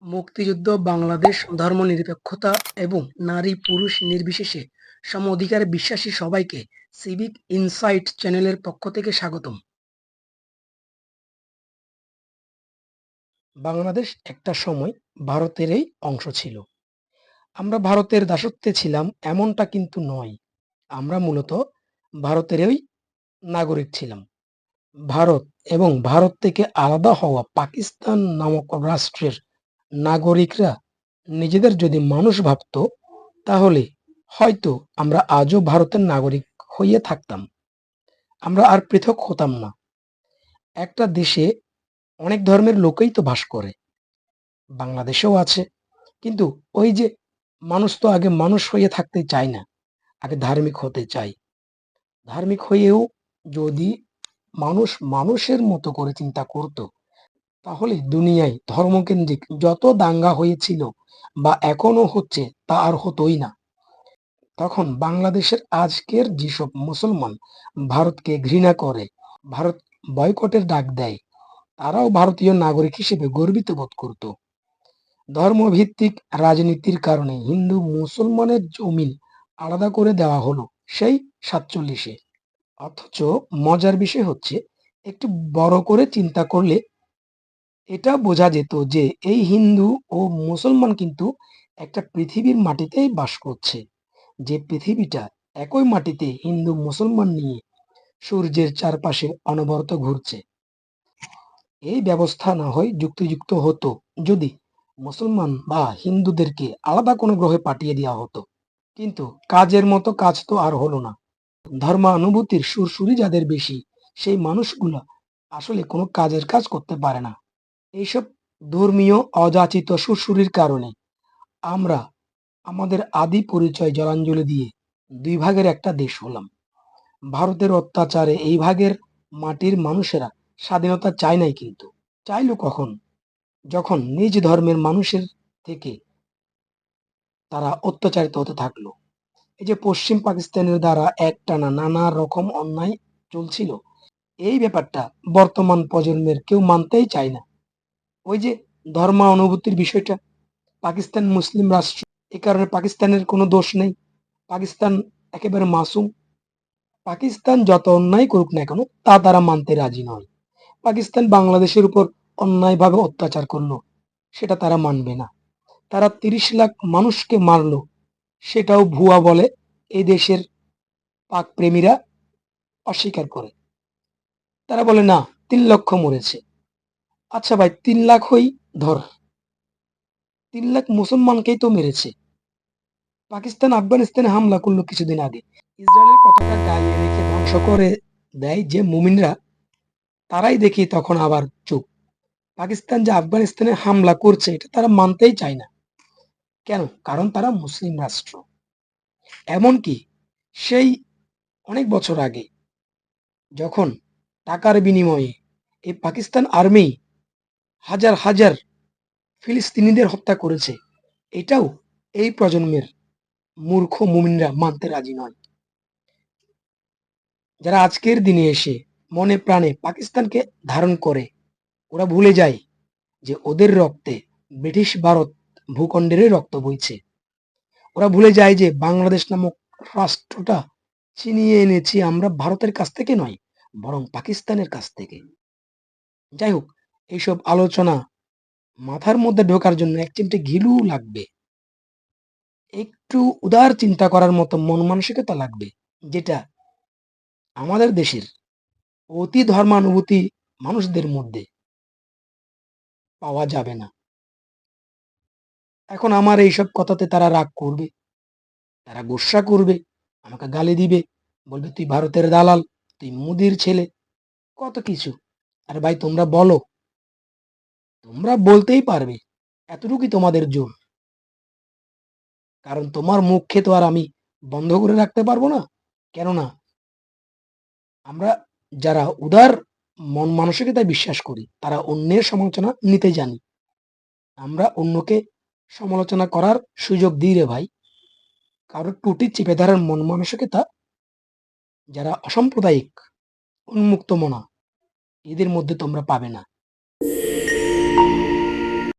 মুক্তিযুদ্ধ বাংলাদেশ ধর্মনিরপেক্ষতা এবং নারী-পুরুষ নির্বিশেষে সম অধিকারে বিশ্বাসী সবাইকে সিভিক ইনসাইট চ্যানেলের পক্ষ থেকে স্বাগতম। বাংলাদেশ একটা সময় ভারতেরই অংশ ছিল। আমরা ভারতের দাসত্বে ছিলাম এমনটা কিন্তু নয়। আমরা মূলত ভারতেরই নাগরিক ছিলাম। ভারত এবং ভারত থেকে আলাদা হওয়া পাকিস্তান নামক রাষ্ট্রের নাগরিকরা নিজেদের যদি মানুষ ভাবত, তাহলে হয়তো আমরা আজও ভারতের নাগরিক হয়ে থাকতাম। আমরা আর পৃথক হতাম না। একটা দেশে অনেক ধর্মের লোকই তো বাস করে। বাংলাদেশেও আছে। কিন্তু ওই যে মানুষ তো আগে মানুষ হয়ে থাকতে চায় না। আগে ধার্মিক হতে চায়। ধার্মিক হয়েও যদি মানুষ মানুষের মতো করে চিন্তা করত, তাহলে দুনিয়ায় ধর্মকেন্দ্রিক যত দাঙ্গা হয়েছিল বা এখনো হচ্ছে তা আর হতোই না। তখন বাংলাদেশের আজকের যেসব মুসলমান ভারতকে ঘৃণা করে, ভারত বয়কটের ডাক দেয়, তারাও ভারতীয় নাগরিক হিসেবে গর্বিত বোধ করত। ধর্মভিত্তিক রাজনীতির কারণে হিন্দু মুসলমানের জমিন আলাদা করে দেওয়া হলো সেই ৪৭-এ। অথচ মজার বিষয় হচ্ছে, একটু বড় করে চিন্তা করলে এটা বোঝা যেত যে এই হিন্দু ও মুসলমান কিন্তু একটা পৃথিবীর মাটিতেই বাস করছে। যে পৃথিবীটা একই মাটিতে হিন্দু মুসলমান নিয়ে সূর্যের চারপাশে অনবরত ঘুরছে। এই ব্যবস্থা না হয় যুক্তিযুক্ত হতো যদি মুসলমান বা হিন্দুদেরকে আলাদা কোনো গ্রহে পাঠিয়ে দেওয়া হতো। কিন্তু কাজের মতো কাজ তো আর হলো না। ধর্মানুভূতির সুরসুরি যাদের বেশি, সেই মানুষগুলো আসলে কোনো কাজের কাজ করতে পারে না। এইসব ধর্মীয় অযাচিত সুরসুরির কারণে আমরা আমাদের আদি পরিচয় জলাঞ্জলি দিয়ে দুই ভাগের একটা দেশ হলাম। ভারতের অত্যাচারে এই ভাগের মাটির মানুষেরা স্বাধীনতা চায় নাই, কিন্তু চাইল কখন? যখন নিজ ধর্মের মানুষের থেকে তারা অত্যাচারিত হতে থাকলো। এই যে পশ্চিম পাকিস্তানের দ্বারা একটানা নানা রকম অন্যায় চলছিল, এই ব্যাপারটা বর্তমান প্রজন্মের কেউ মানতেই চায় না। ওই যে ধর্মানুভূতির বিষয়টা, পাকিস্তান মুসলিম রাষ্ট্র, এ কারণে পাকিস্তানের কোনো দোষ নেই। পাকিস্তান একেবারে মাসুম। পাকিস্তান যত অন্যায় করুক না কেন তা তারা মানতে রাজি নয়। পাকিস্তান বাংলাদেশের উপর অন্যায়ভাবে অত্যাচার করলো, সেটা তারা মানবে না। তারা ৩০ লাখ মানুষকে মারলো, সেটাও ভুয়া বলে এই দেশের পাক প্রেমীরা অস্বীকার করে। তারা বলে না, ৩ লক্ষ মরেছে। আচ্ছা ভাই, ৩ লাখ হই ধর, ৩ লাখ মুসলমানকেই তো মেরেছে। পাকিস্তান আফগানিস্তানে হামলা করলো কিছুদিন আগে, ইসরায়েলের পতাকা গায়ে রেখে ধ্বংস করে দেয় যে মুমিনরা, তারাই দেখি তখন আবার চুপ। পাকিস্তান যে আফগানিস্তানে হামলা করছে এটা তারা মানতেই চায় না। কেন? কারণ তারা মুসলিম রাষ্ট্র। এমনকি সেই অনেক বছর আগে যখন টাকার বিনিময়ে এই পাকিস্তান আর্মি হাজার হাজার ফিলিস্তিনিদের হত্যা করেছে, এটাও এই প্রজন্মের মূর্খ মুমিনরা মানতে রাজি নয়। যারা আজকের দিনে এসে মনে প্রাণে পাকিস্তানকে ধারণ করে, ওরা ভুলে যায় যে ওদের রক্তে ব্রিটিশ ভারত ভূখণ্ডেরই রক্ত বইছে। ওরা ভুলে যায় যে বাংলাদেশ নামক রাষ্ট্রটা ছিনিয়ে এনেছি আমরা ভারতের কাছ থেকে নয়, বরং পাকিস্তানের কাছ থেকে। যাই হোক, এইসব আলোচনা মাথার মধ্যে ঢোকার জন্য এক চিমটে ঘিলু লাগবে। একটু উদার চিন্তা করার মতো মন মানসিকতা লাগবে, যেটা আমাদের দেশের অতি ধর্মানুভূতি মানুষদের মধ্যে পাওয়া যাবে না। এখন আমার এইসব কথাতে তারা রাগ করবে, তারা গোস্সা করবে, আমাকে গালি দিবে, বলবে তুই ভারতের দালাল, তুই মোদির ছেলে, কত কিছু। আরে ভাই, তোমরা বলো, তোমরা বলতেই পারবে, এতটুকুই তোমাদের জোর। কারণ তোমার মুখে তো আর আমি বন্ধ করে রাখতে পারবো না। কেননা আমরা যারা উদার মন মানসিকতায় বিশ্বাস করি, তারা অন্যের সমালোচনা নিতে জানি। আমরা অন্যকে সমালোচনা করার সুযোগ দিই রে ভাই। কারোর টুটি চেপে ধরার মন মানসিকতা যারা অসাম্প্রদায়িক, উন্মুক্ত মনা, এদের মধ্যে তোমরা পাবে না।